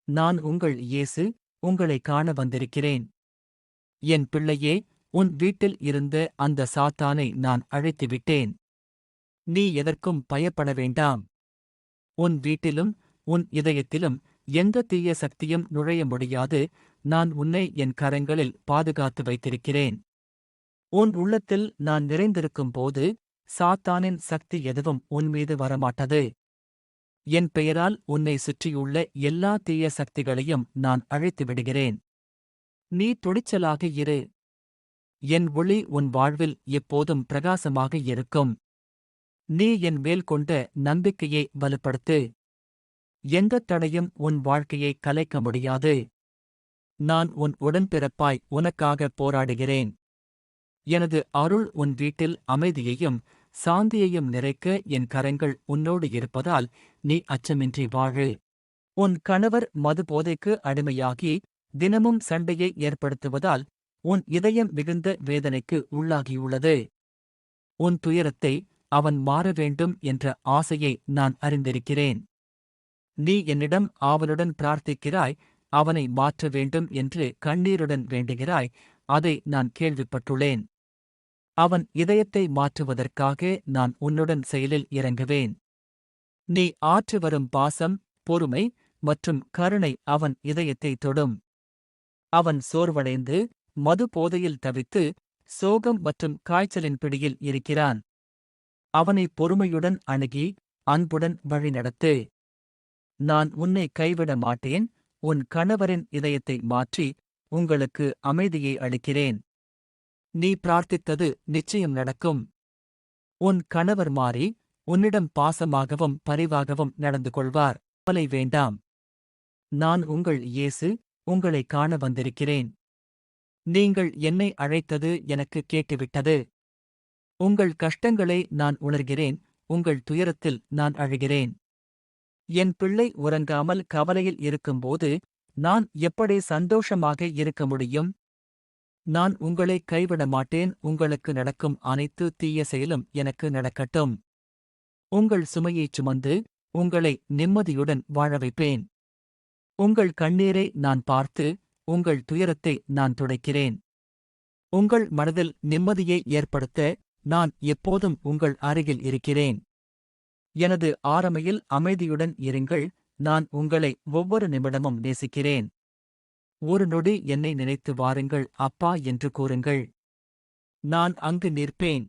நான் உங்கள் இயேசு, உங்களை காண வந்திருக்கிறேன். என் பிள்ளையே, உன் வீட்டில் இருந்த அந்த சாத்தானை நான் அழைத்துவிட்டேன். நீ எதற்கும் பயப்பட வேண்டாம். உன் வீட்டிலும் உன் இதயத்திலும் எந்த தீய சக்தியும் நுழைய முடியாது. நான் உன்னை என் கரங்களில் பாதுகாத்து வைத்திருக்கிறேன். உன் உள்ளத்தில் நான் நிறைந்திருக்கும் போது சாத்தானின் சக்தி எதுவும் உன்மீது வரமாட்டது. என் பெயரால் உன்னை சுற்றியுள்ள எல்லா தீய சக்திகளையும் நான் அழைத்து விடுகிறேன். நீ துணிச்சலாக இரு. என் ஒளி உன் வாழ்வில் எப்போதும் பிரகாசமாக இருக்கும். நீ என் மேல் கொண்ட நம்பிக்கையை வலுப்படுத்து. எந்தத் தடையும் உன் வாழ்க்கையை கலைக்க முடியாது. நான் உன் உடன்பிறப்பாய் உனக்காக போராடுகிறேன். எனது அருள் உன் வீட்டில் அமைதியையும் சாந்தியையும் நிறைக்க என் கரங்கள் உன்னோடு இருப்பதால் நீ அச்சமின்றி வாழு. உன் கணவர் மது போதைக்கு அடிமையாகி தினமும் சண்டையை ஏற்படுத்துவதால் உன் இதயம் மிகுந்த வேதனைக்கு உள்ளாகியுள்ளது. உன் துயரத்தை அவன் மாற வேண்டும் என்ற ஆசையை நான் அறிந்திருக்கிறேன். நீ என்னிடம் ஆவலுடன் பிரார்த்திக்கிறாய், அவனை மாற்ற வேண்டும் என்று கண்ணீருடன் வேண்டுகிறாய். அதை நான் கேள்விப்பட்டுள்ளேன். அவன் இதயத்தை மாற்றுவதற்காக நான் உன்னுடன் செயலில் இறங்குவேன். நீ ஆற்று வரும் பாசம், பொறுமை மற்றும் கருணை அவன் இதயத்தை தொடும். அவன் சோர்வடைந்து மது போதையில் தவித்து சோகம் மற்றும் காய்ச்சலின் பிடியில் இருக்கிறான். அவனை பொறுமையுடன் அணுகி அன்புடன் வழிநடத்து. நான் உன்னை கைவிட மாட்டேன். உன் கணவரின் இதயத்தை மாற்றி உங்களுக்கு அமைதியை அளிக்கிறேன். நீ பிரார்த்தித்தது நிச்சயம் நடக்கும். உன் கணவர் மாறி உன்னிடம் பாசமாகவும் பரிவாகவும் நடந்து கொள்வார். கவலை வேண்டாம். நான் உங்கள் இயேசு, உங்களை காண வந்திருக்கிறேன். நீங்கள் என்னை அழைத்தது எனக்கு கேட்டுவிட்டது. உங்கள் கஷ்டங்களை நான் உணர்கிறேன். உங்கள் துயரத்தில் நான் அழுகிறேன். என் பிள்ளை உறங்காமல் கவலையில் இருக்கும்போது நான் எப்படி சந்தோஷமாக இருக்க முடியும்? நான் உங்களை கைவிட மாட்டேன். உங்களுக்கு நடக்கும் அனைத்து தீய செயலும் எனக்கு நடக்கட்டும். உங்கள் சுமையைச் சுமந்து உங்களை நிம்மதியுடன் வாழ வைப்பேன். உங்கள் கண்ணீரை நான் பார்த்து உங்கள் துயரத்தை நான் துடைக்கிறேன். உங்கள் மனதில் நிம்மதியை ஏற்படுத்த நான் எப்போதும் உங்கள் அருகில் இருக்கிறேன். எனது ஆரமையில் அமைதியுடன் இருங்கள். நான் உங்களை ஒவ்வொரு நிமிடமும் நேசிக்கிறேன். ஒரு நொடி என்னை நினைத்து வாருங்கள் அப்பா என்று கூறுங்கள். நான் அங்கு நிற்பேன்.